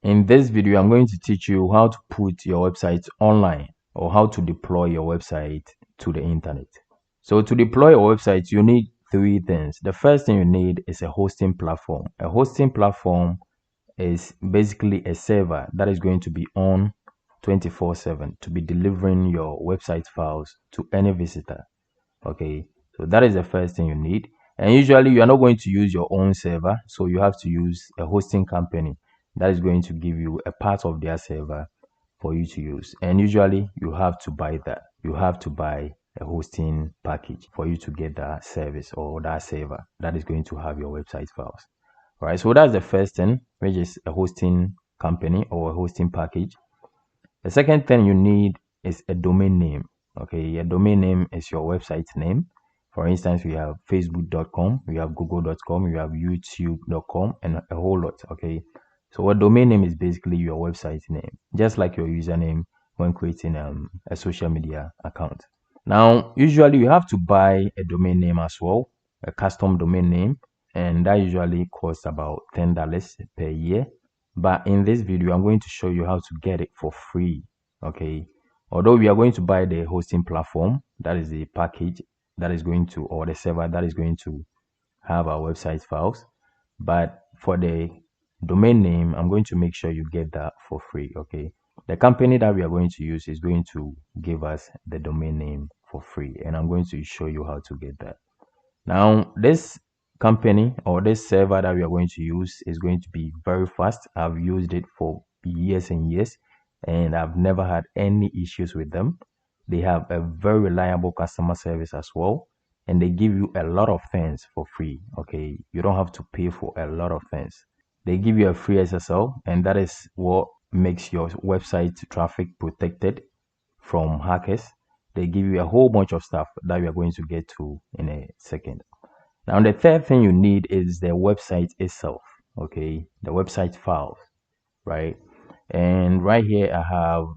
In this video, I'm going to teach you how to put your website online or how to deploy your website to the internet. So to deploy your website, you need three things. The first thing you need is a hosting platform. A hosting platform is basically a server that is going to be on 24/7 to be delivering your website files to any visitor. Okay, so that is the first thing you need. And usually you are not going to use your own server, so you have to use a hosting company that is going to give you a part of their server for you to use. And usually you have to buy that. You have to buy a hosting package for you to get that service or that server that is going to have your website files. All right, so that's the first thing, which is a hosting company or a hosting package. The second thing you need is a domain name. Okay, a domain name is your website name. For instance, we have facebook.com, we have google.com, we have youtube.com, and a whole lot. Okay, so a domain name is basically your website name, just like your username when creating a social media account. Now, usually you have to buy a domain name as well, a custom domain name, and that usually costs about $10 per year. But in this video, I'm going to show you how to get it for free. Okay, although we are going to buy the hosting platform, that is the package that is going to, or the server that is going to have our website files, but for the domain name, I'm going to make sure you get that for free. Okay, the company that we are going to use is going to give us the domain name for free, and I'm going to show you how to get that. Now, this company or this server that we are going to use is going to be very fast. I've used it for years and years, and I've never had any issues with them. They have a very reliable customer service as well, and they give you a lot of things for free. Okay, you don't have to pay for a lot of things. They give you a free SSL, and that is what makes your website traffic protected from hackers. They give you a whole bunch of stuff that we are going to get to in a second. Now, the third thing you need is the website itself. Okay, the website files, right? And right here I have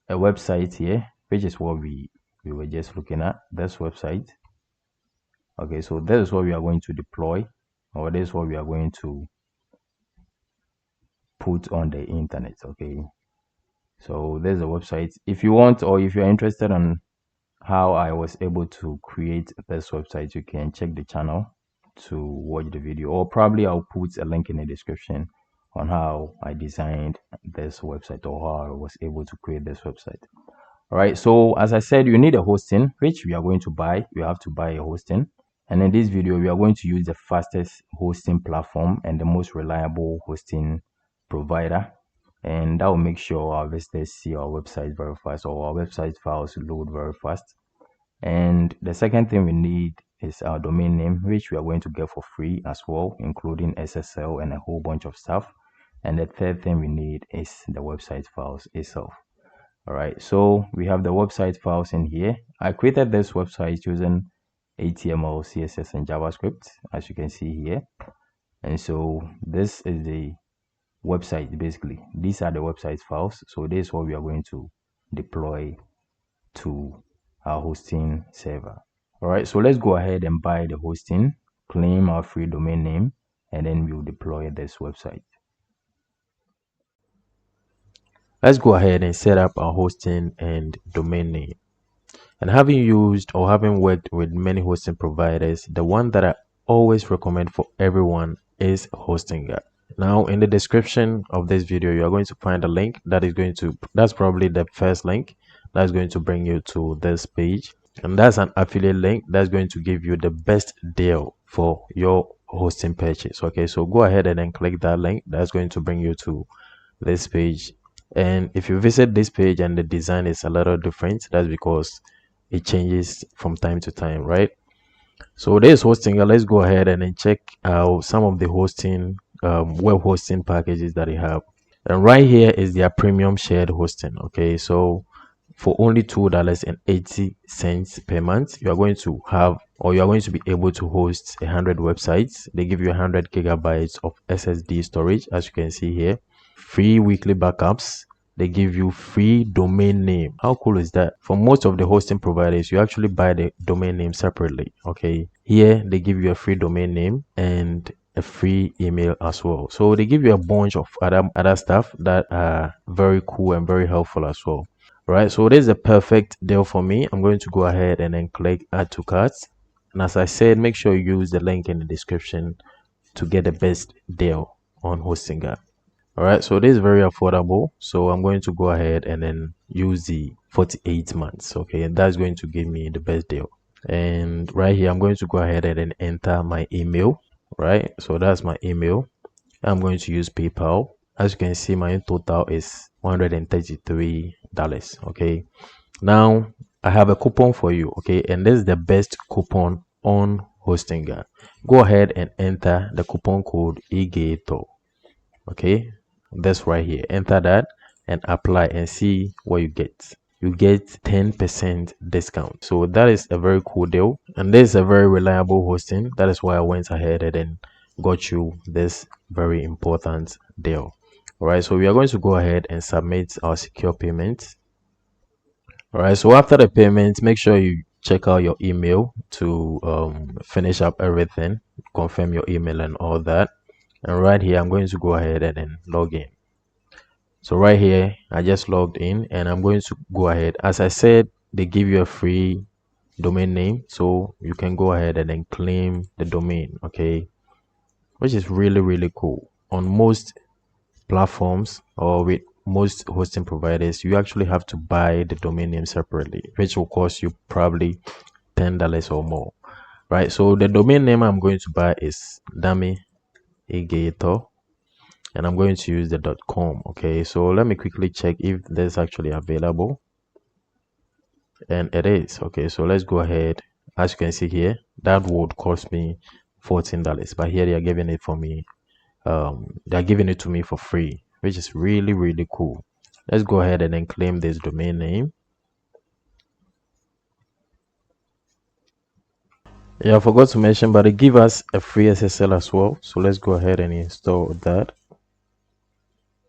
a website here, which is what we were just looking at, this website. Okay, so this is what we are going to deploy, or this is what we are going to put on the internet. Okay, so there's a website. If you want, or if you're interested on how I was able to create this website, you can check the channel to watch the video, or probably I'll put a link in the description on how I designed this website or how I was able to create this website. All right, so as I said, you need a hosting, which we are going to buy. You have to buy a hosting, and in this video we are going to use the fastest hosting platform and the most reliable hosting provider, and that will make sure our visitors see our website very fast, or our website files load very fast. And the second thing we need is our domain name, which we are going to get for free as well, including SSL and a whole bunch of stuff. And the third thing we need is the website files itself. All right, so we have the website files in here. I created this website using HTML, CSS, and JavaScript, as you can see here. And so this is the website. Basically, these are the website files. So this is what we are going to deploy to our hosting server. All right, so let's go ahead and buy the hosting, claim our free domain name, and then we'll deploy this website. Let's go ahead and set up our hosting and domain name. And having used or having worked with many hosting providers, the one that I always recommend for everyone is Hostinger. Now, in the description of this video, you are going to find a link that's probably the first link that's going to bring you to this page. And that's an affiliate link that's going to give you the best deal for your hosting purchase. Okay, so go ahead and then click that link. That's going to bring you to this page. And if you visit this page and the design is a little different, that's because it changes from time to time, right? So there's Hostinger. Let's go ahead and then check out some of the hosting web hosting packages that they have. And right here is their premium shared hosting. Okay, so for only $2.80 per month, you are going to have, or you are going to be able to host 100 websites. They give you 100 gigabytes of SSD storage, as you can see here, free weekly backups. They give you free domain name. How cool is that? For most of the hosting providers, you actually buy the domain name separately. Okay, here they give you a free domain name, and a free email as well. So they give you a bunch of other stuff that are very cool and very helpful as well. Right, so this is a perfect deal for me. I'm going to go ahead and then click add to carts. And as I said, make sure you use the link in the description to get the best deal on Hostinger. All right, so this is very affordable. So I'm going to go ahead and then use the 48 months. Okay, and that's going to give me the best deal. And right here, I'm going to go ahead and then enter my email. Right, so that's my email. I'm going to use PayPal. As you can see, my total is $133. Okay, now I have a coupon for you. Okay, and this is the best coupon on Hostinger. Go ahead and enter the coupon code EGATO. Okay, that's right here. Enter that and apply and see what you get. You get 10% discount. So that is a very cool deal, and this is a very reliable hosting. That is why I went ahead and then got you this very important deal. All right, so we are going to go ahead and submit our secure payment. All right, so after the payment, make sure you check out your email to finish up everything, confirm your email and all that. And right here, I'm going to go ahead and then log in. So right here, I just logged in and I'm going to go ahead. As I said, they give you a free domain name, so you can go ahead and then claim the domain, okay, which is really cool. On most platforms or with most hosting providers, you actually have to buy the domain name separately, which will cost you probably $10 or more, right? So the domain name I'm going to buy is Dami Egator, and I'm going to use the .com. Okay, so let me quickly check if this actually available, and it is. Okay, so let's go ahead. As you can see here, that would cost me $14, but here they are giving it for me. They're giving it to me for free, which is really cool. Let's go ahead and then claim this domain name. Yeah, I forgot to mention, but they give us a free SSL as well. So let's go ahead and install that.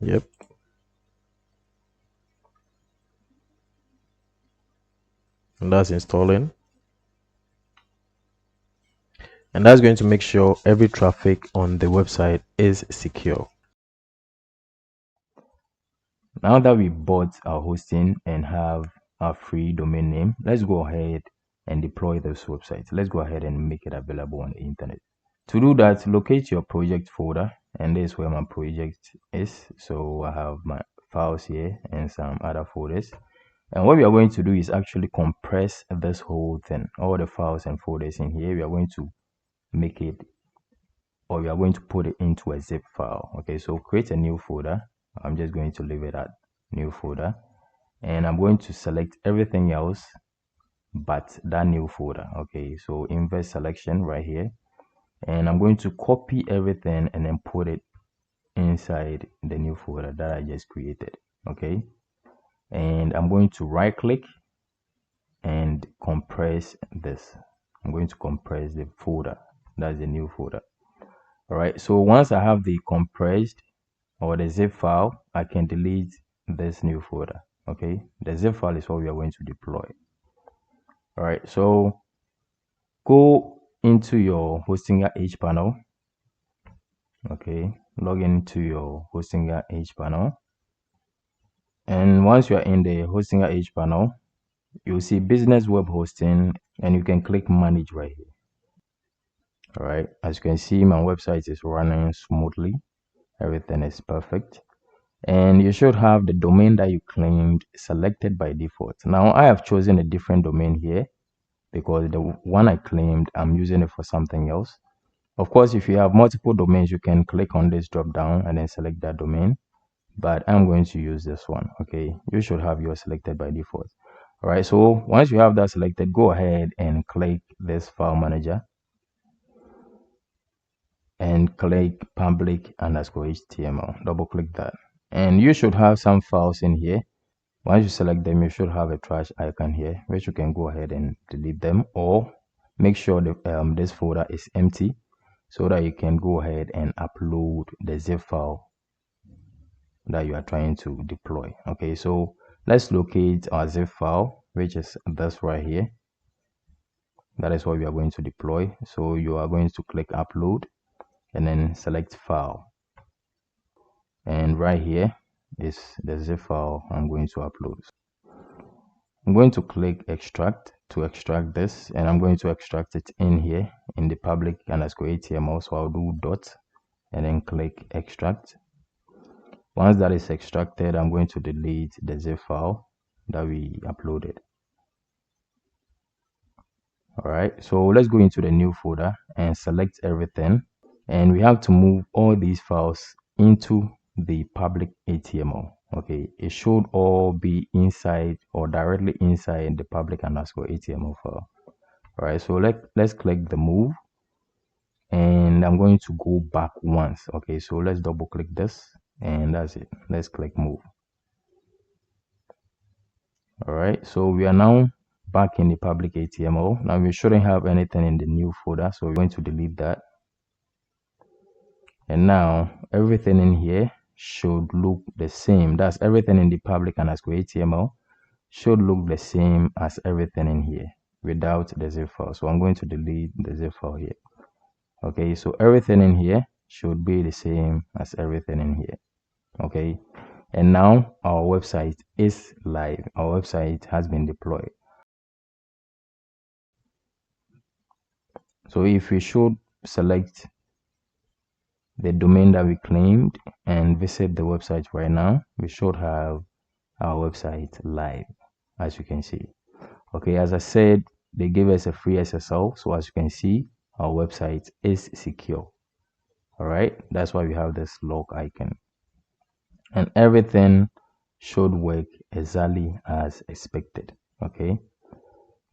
Yep. And that's installing. And that's going to make sure every traffic on the website is secure. Now that we bought our hosting and have our free domain name, let's go ahead and deploy this website. Let's go ahead and make it available on the internet. To do that, locate your project folder, and this is where my project is. So I have my files here and some other folders. And what we are going to do is actually compress this whole thing, all the files and folders in here. We are going to make it, or we are going to put it into a zip file. Okay, so create a new folder. I'm just going to leave it at new folder, and I'm going to select everything else but that new folder. Okay, so invert selection right here, and I'm going to copy everything and then put it inside the new folder that I just created. Okay, and I'm going to right click and compress this. I'm going to compress the folder. That's the new folder. All right, so once I have the compressed or the zip file, I can delete this new folder. Okay, the zip file is what we are going to deploy. All right, so go into your Hostinger hPanel. Okay, log into your Hostinger hPanel, and once you are in the Hostinger hPanel, you'll see business web hosting, and you can click manage right here. All right, as you can see, my website is running smoothly. Everything is perfect, and you should have the domain that you claimed selected by default. Now I have chosen a different domain here because the one I claimed, I'm using it for something else. Of course, if you have multiple domains, you can click on this drop down and then select that domain, but I'm going to use this one. Okay, you should have yours selected by default. All right, so once you have that selected, go ahead and click this file manager and click public_html. Double click that, and you should have some files in here. Once you select them, you should have a trash icon here, which you can go ahead and delete them, or make sure that this folder is empty so that you can go ahead and upload the zip file that you are trying to deploy. Okay, so let's locate our zip file, which is this right here. That is what we are going to deploy. So you are going to click upload, and then select file, and right here is the zip file I'm going to upload. I'm going to click extract to extract this, and I'm going to extract it in here in the public underscore HTML. So I'll do dot and then click extract. Once that is extracted, I'm going to delete the zip file that we uploaded. All right, so let's go into the new folder and select everything, and we have to move all these files into the public HTML. Okay, it should all be inside or directly inside the public underscore HTML file. All right, so let's click the move, and I'm going to go back once. Okay, so let's double click this, and that's it. Let's click move. All right, so we are now back in the public HTML. Now we shouldn't have anything in the new folder, so we're going to delete that. And now everything in here should look the same. That's everything in the public underscore HTML should look the same as everything in here without the zip file. So I'm going to delete the zip file here. Okay, so everything in here should be the same as everything in here. Okay, and now our website is live. Our website has been deployed. So if we should select the domain that we claimed and visit the website right now, we should have our website live, as you can see. Okay, as I said, they gave us a free SSL, so as you can see, our website is secure. All right, that's why we have this log icon, and everything should work exactly as expected. Okay,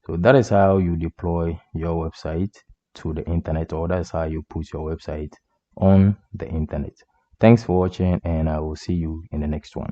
so that is how you deploy your website to the internet, or that's how you put your website on the internet. Thanks for watching, and I will see you in the next one.